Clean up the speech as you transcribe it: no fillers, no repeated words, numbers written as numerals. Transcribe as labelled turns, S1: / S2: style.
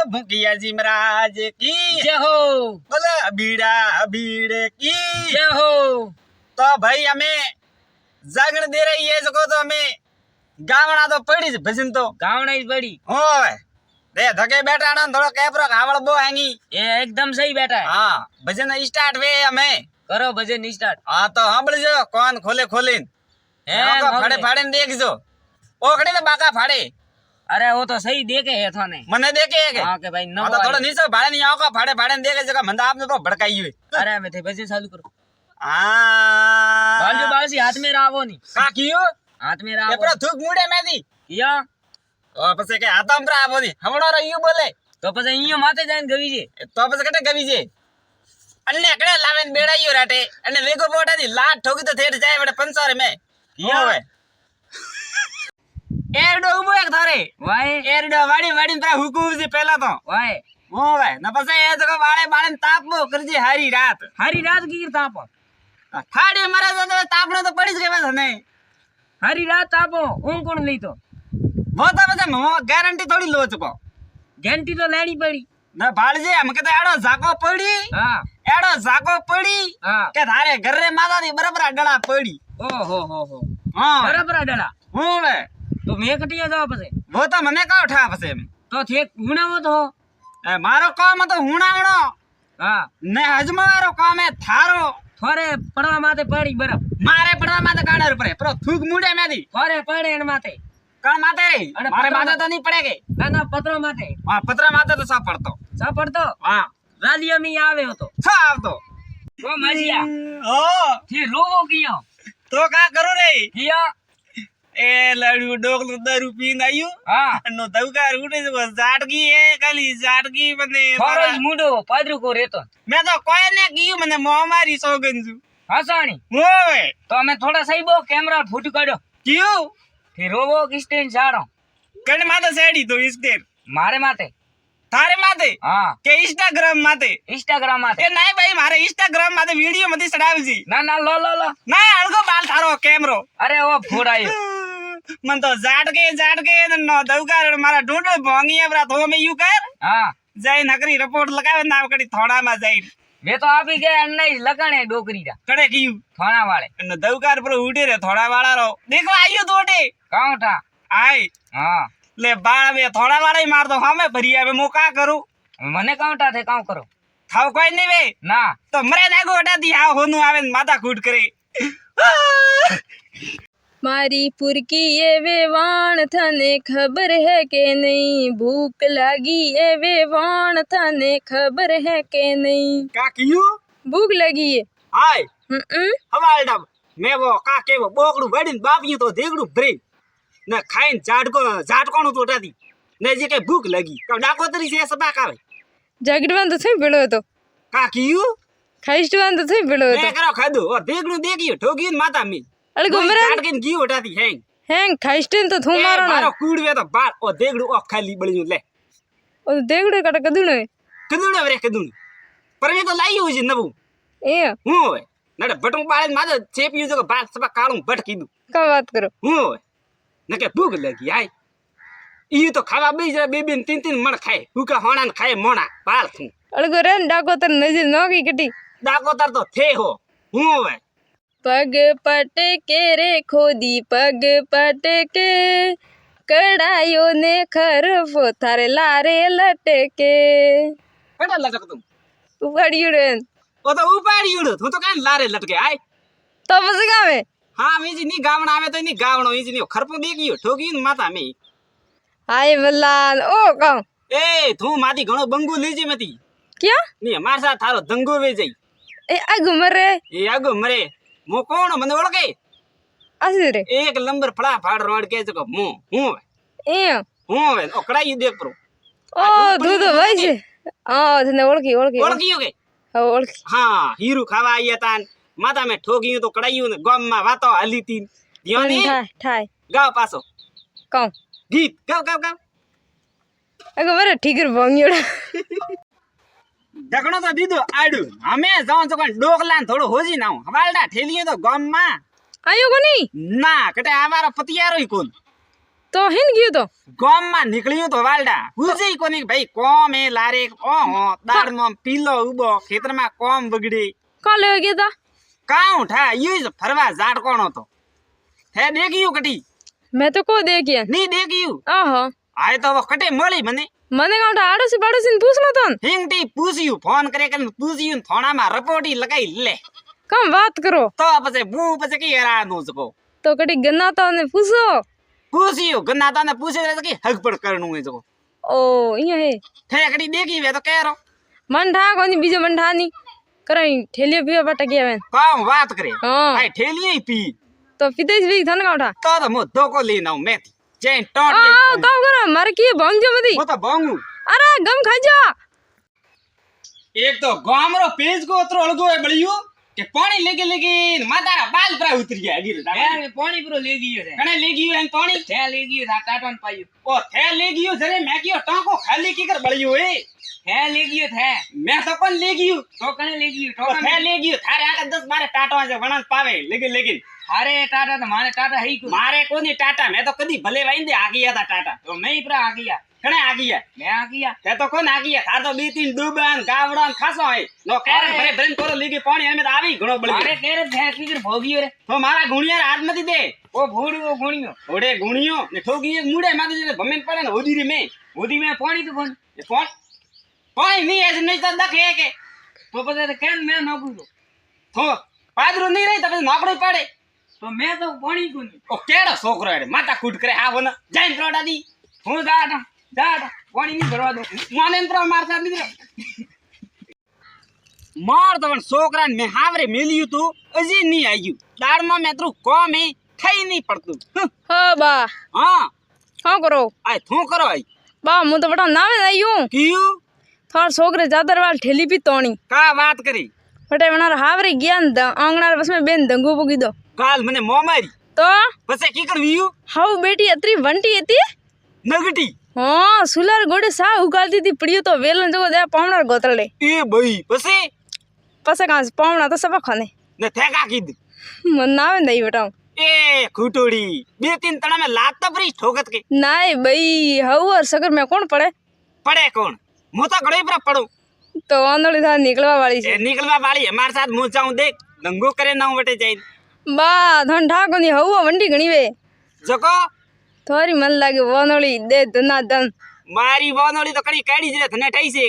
S1: भूकिया जी महाराज की
S2: जय हो।
S1: बोलो बीड़ा बीड़े की
S2: जय हो।
S1: तो भाई हमें जागरण दे रही है जो तो हमें गावना तो पड़ी ज भजन तो
S2: गावना ही बड़ी
S1: ओए दे धके बैठा ना थोड़ा कैपरो हावड़ बो हैंगी
S2: ये एकदम सही बैठा है।
S1: हां भजन स्टार्ट वे हमें
S2: करो भजन स्टार्ट।
S1: हां तो सांभळ जो कौन खोले खोलीन
S2: है
S1: फाड़े फाड़े देखजो ओखड़े ने बाका फाड़े।
S2: अरे वो तो सही देखे है थाने
S1: मने देखे है के
S2: हां के भाई
S1: हां
S2: नमो
S1: तो थोड़ा नीचे भाड़े नहीं आओ का फाड़े फाड़े देखे जगह मंदा आपने तो भड़काई हुए।
S2: अरे मैं थे भजन चालू करो।
S1: हां
S2: बालजो बालसी हाथ में रावो नहीं
S1: का कियो
S2: हाथ में
S1: ये
S2: रावो
S1: पर थूक मुड़े में दी
S2: किया
S1: तो पसे के हाथम पर आवो दी हमणो रहियो बोले
S2: तो પછી અહીંયા માથે જઈને ગવી છે
S1: तो पसे कटे गवी जे अन्ने एकड़े लावेन बेड़ाइयो राटे અને વેગો બોટાથી લાટ ઠોકી તો થેડ જાય વડે પંસારે મે
S2: કિયા
S1: ઓવે એરડો ઉભો એક થારે
S2: વાય
S1: એરડો વાડી વાડી તા હુકુમ છે પહેલા તો
S2: વાય
S1: ઓવે ન પછી એ જગો વાળે બાળે તાપવો કરજે હારી રાત
S2: હારી રાત કી તાપ
S1: થાડે મરે તો તાપણો તો પડી જ ગયો ને
S2: હારી રાત તાપો ઊંઘ કોણ લઈ તો
S1: वो तो પછી ગેરંટી થોડી લો ચકો
S2: ઘંટી તો લેડી પડી
S1: ના ભાળજે એમ કે એડો ઝાકો પડી
S2: હા
S1: એડો ઝાકો પડી
S2: હા
S1: કે થારે ઘરે માતાથી બરાબર ડળા પડી
S2: ओ हो
S1: હા
S2: बराबर डला
S1: હું વે
S2: तो मैं कटिया जाओ पसे
S1: वो तो મને કા ઉઠા પછી એમ
S2: तो थे गुणावो तो
S1: એ મારો કામ તો હુણાવણો
S2: हां
S1: ને હજમારો કામ એ થારો
S2: थोरे पड़वा माथे पड़ी बरफ
S1: મારે પડવા માથે કાઢર પર pro થૂક મુડે મેદી
S2: थोरे पड़े एन माथे
S1: કણ માથે
S2: અરે
S1: મારે
S2: પતરા
S1: માથે તો નહીં પડે કે
S2: ना पत्रो माथे
S1: હા પતરા માથે તો સા પડતો
S2: सा पड़तो
S1: હા
S2: रालिया में आवे हो तो
S1: સા આવતો
S2: वो मजिया
S1: ઓ
S2: थी रोवो कियो
S1: તો કા કરો રે
S2: किया
S1: એ લડુ ડોકલું દારૂ પીને આવ્યું
S2: हां
S1: નો દવકાર ઉઠે છે ઝાટકી એ ખાલી ઝાટકી મને
S2: थोरो मुंडो पादरू को रेतो
S1: મેં તો કોઈને કીયું મને મોં મારી સોગન છું
S2: हसाणी
S1: ઓય
S2: तो हमें थोड़ा सही बो कैमरा फूट काढो
S1: કીયું
S2: फिर रोवो की स्टैंड झाड़ो
S1: કણ માથે સેડી તો ઇસ્ટેર
S2: मारे माथे
S1: તારે માથે
S2: हां
S1: કે ઇન્સ્ટાગ્રામ માથે
S2: इंस्टाग्राम माथे
S1: એ નાઈ ભાઈ મારે ઇન્સ્ટાગ્રામ માથે વિડિયો મથી ચડાવજી
S2: ना ना लो लो लो
S1: ના અળગો બાલ તારો કેમેરો
S2: अरे वो फोड़ायो
S1: મન તો ઝાટકે નો દવકાર મારા ઢોંડો ભોંગીયા બરા તો મે યુ કર
S2: हां
S1: જઈ નકરી રિપોર્ટ લગાવે ના કડી થોડા માં જઈ
S2: वे तो आप ही गए अन्ना लगाने डोकरी दा
S1: કડે કીયું
S2: थाना वाले
S1: અને દવકાર પર ઉડે રે થોડા વાળા રો દેખવા આયો તોડે
S2: कौन था
S1: આય
S2: हां
S1: ले बाळ वे થોડા વાળા ही मार दो हमें भरी आवे मो का करू
S2: मने कौन था थे कौन करो
S1: થાવ કોઈ નહીં વે
S2: ना
S1: તો મરે નાગો હટા દી આ હોનું આવે ને માથા કૂટ કરે
S3: मारी पुरकी ये वेवाण थाने खबर है के नहीं भूख लगी ये वेवाण थाने खबर है के नहीं
S1: का कियो
S3: भूख लगी है
S1: हाय
S3: हम्म
S1: हवालडा મે વો કા કેવો બોકડું ગાડીને બાપ્યું તો દેગડું ભરી ને ખાઈને ઝાટકોનું તોટાતી ને જે કે ભૂખ લાગી કા ડાકોતરી છે સબાક આવે
S3: जागड़वान तो थई भेड़ो तो
S1: કા કિયું
S3: खाइस्टवान तो थई भेड़ो
S1: મે
S3: तो
S1: કરો ખાધું ઓ દેગડું દેગીયો ઠોગીને માતા મી
S3: अड़गो मरे
S1: ઝાટકીને ઘી ઉટાતી હેંગ
S3: हैंग खाइस्टन तो थू मारो ना
S1: મારો કૂડવે તો બાર ઓ દેગડું ઓ ખાલી બળ્યું લે
S3: ओ देगड़े कट कदुनो
S1: કદુણ રે કદુણ પર મે તો લાયું છે નવું
S3: ए
S1: હું હોય નડે બટું બાળે માથે ચેપ્યું છે કે બાર સબા કાળું ભટ કીધું
S3: का बात करो
S1: હું હોય ને કે ભૂખ લાગી આય ઈ તો ખાવા બે જરા બે બે तीन મણ ખાય ભૂકા હોણા ખાય મોણા બાળ થું
S3: अड़गो रेन डाको तर नजर नोगी कटी
S1: ડાકોતર તો થે હો હું હોય
S3: पग पटके रे खोदी पग पटके कड़ायो ने खरफो थारे लारे लटके
S1: કેટા લટક તું
S3: उपाड़ियो रेन
S1: ઓ તો ઉપાડી ઉડ હું તો કાઈ લારે લટકે આય
S3: तो बस गावे
S1: હા મીજી ની ગાવણ આવે તો ની ગાવણો ઈજી ની ખરપું દેગીયો ઠોગીને માતા મે
S3: हाय बल्लान ओ कौन
S1: એ તું માથી ઘણો બંગુ લેજે મતી
S3: क्या
S1: ની માર સા થારો દંગો વે જઈ
S3: ए आगु मरे
S1: એ આગો મરે મો કોણ મને ઓળખે
S3: आसरे
S1: એક નંબર ફળા ફાડ રોડ કે છે મો હું
S3: ए
S1: હું હવે ઓકડાઈ દેખ પ્રો
S3: ओ दूध भाई से आ तने ओळखी ओळखी
S1: ઓળખ્યો કે
S3: હા ઓળખી
S1: હા હીરું ખાવા આયા તાન માતા મે ઠોગીયું તો કડાયું ને ગામ માં વાતો હાલી તી ધ્યાન દે
S3: ઠાય ઠાય
S1: ગાવ પાછો
S3: કહું
S1: ગીત ગાવ ગાવ ગાવ
S3: અગો મારે ઠીકર ભોંગ્યોડા
S1: ઢકણો તો દીધો આડું અમે જાઉં તો કોણ ડોકલા થોડો હોજી ના હવાલડા ઠેલીએ તો ગામ માં
S3: આયો કોની
S1: ના કટે આવારો પતિયારો ઈ કોણ
S3: તો તો હિન ગયું તો
S1: ગામમાં નીકળ્યું તો વાલડા પૂછી કોની ભાઈ કોમ એ લારે ઓહો દાળમાં પીલો ઉબો ખેતરમાં કોમ બગડી
S3: કોણ લેવા ગયા તા
S1: કાઉ ઠા યુ જ ફરવા ઝાટકોણો તો હે દેખ્યું કટી
S3: મેં તો કો દેખ્યા
S1: ની દેખ્યું
S3: આહો
S1: આય તો હવે કટે મળી મને
S3: મને કાંટા આડોશી પાડોશી ને પૂછલો તો ને
S1: હિંગટી પૂછ્યું ફોન કરે કરીને પૂછ્યું થોણામાં રપોટી લગાઈ લે
S3: કમ વાત કરો
S1: તો પછી બૂ પછી કે હેરાનું શકો
S3: તો કડી ગન્નાતા ને પૂછો
S1: પૂછ્યું ગન્નાતા ને પૂછ્યું કે હગ પણ કરનું હોય શકો
S3: ઓ અહીંયા હે
S1: ઠેકડી દેખી વે તો કેરો
S3: મન ઠા કોની બીજો મન ઠા ની કરાઈ ઠેલીઓ પીવા પટ ગયા વેન
S1: કામ વાત કરે
S3: હા
S1: આય ઠેલી પી
S3: તો વિદેશ ભી થન કાંટા
S1: તો મો ધોકો લઈને આવું મેથી જૈન
S3: આ
S1: ટોટ
S3: કામ કરો મારે કી ભંગજો મધી
S1: હું તો ભાંગું
S3: અરે ગમ ખાજો
S1: એક તો ગામરો પેજ કો અતરો અળગો એ બળ્યું કે પાણી લેગી લેગી માતારા બાલ પર ઉતરી ગયા ગીર
S2: હે પાણી પૂરો લઈ ગયો છે
S1: કણે લઈ ગયું એમ પાણી
S2: છે લઈ ગયો છે ટાટો ને પાયું
S1: ઓ થે લઈ ગયું જરે મે કયો ટાંકો ખાલી કીકર બળ્યું એ
S2: હે લઈ ગયો છે
S1: મે તો કોણ લઈ ગયું
S2: તો કણે લઈ ગયો
S1: તો
S2: તો
S1: થે લઈ ગયું થારે આગળ 10 12 ટાટો છે વણન પાવે લેગી લેગી
S2: અરે ટાટા તો મારે ટાટા હઈ કો
S1: મારે કોની ટાટા મે તો કદી ભલે વાઈંદે આગી હતા ટાટા
S2: તો મેં પ્રા આ ગયા
S1: કણે આગી
S2: મેં આ ગયા
S1: તે તો કોણ આગી થાર તો બે ત્રણ ડૂબાન ગાવડાન ખાસો હોય નો કેરે ભરે ભરે કોરો લીગી પાણી એમે તો આવી ઘણો બળી
S2: મારે કેરે ભેંસ કીધું ભોગીયો રે
S1: તો મારા ગુણિયાર હાથ માંથી દે
S2: ઓ ભોળ્યો
S1: ઓડે ગુણિયો ને ઠોકી એક મુડે માથે જઈને ભમેન પડે ને ઓદી રે મે
S2: ઓધી મેં પાણી તો પણ
S1: એ કોણ પાણી નહીં એજ નહીં તો દખે કે
S2: તો પછી કેમ મેં ન પૂછો
S1: થો પાદરો નહીં રહી તો પછી નાકડો પાડે
S2: તો મેં તો પાણી કોની
S1: ઓ કેડો છોકરો રે માથા કૂટ કરે આવો ને જઈને પ્રોડા દી
S2: હું જા પાણી નહીં ભરવા દો
S1: મને પ્રો મારતા લીધો માર તો પણ છોકરાને મે હાવરે મેલ્યું તું હજી નહીં આવ્યું દાળમાં મેં તું કોમ એ થઈ નહીં પડતું
S3: હ બા
S1: હા
S3: હા કરો
S1: આ શું કરો આઈ
S3: બા હું તો બટા નાવે આયું
S1: કયું
S3: થોર છોકરે જાદર વાળ ઠેલી પી તોણી
S1: કા વાત કરી
S3: બટા વનાર હાવરી ગયા ને આંગણાર બસ મેં બેન દંગો પૂગી દો
S1: કાલ મને મો મારી
S3: તો
S1: પછી કીકડ વીયું
S3: હાઉ બેટી અત્રી વંટી હતી
S1: નગટી
S3: હા સુલાર ગોડે સા ઉગાડતી હતી પડ્યું તો વેલન જગો દે પાવણાર ગોતરડે
S1: એ ભાઈ પછી
S3: પછી કાં પાવણા તો સબા ખાને
S1: ને થેકા કીધું
S3: મન નાવે નહીં બટા
S1: એ ખુટોડી બે ત્રણ તણા में लात तपरी ठोकत के
S3: નાય બઈ હવર સગર મેં કોણ પડે
S1: पड़े कौन मुँह तो गड़े पर पड़ो
S3: તો આંધળી થા નીકળવા વાળી છે
S1: निकलवा वाली हमारे साथ मुँह जाऊं देख दंगो करे ना बटे जाए
S3: બા ધન ઠાકોની હવો વંડી ઘણી વે
S1: जको
S3: થોરી મન લાગે વાનોળી દે ધના ધન
S1: मारी वानोली तो कड़ी कैडी जे थने ठई से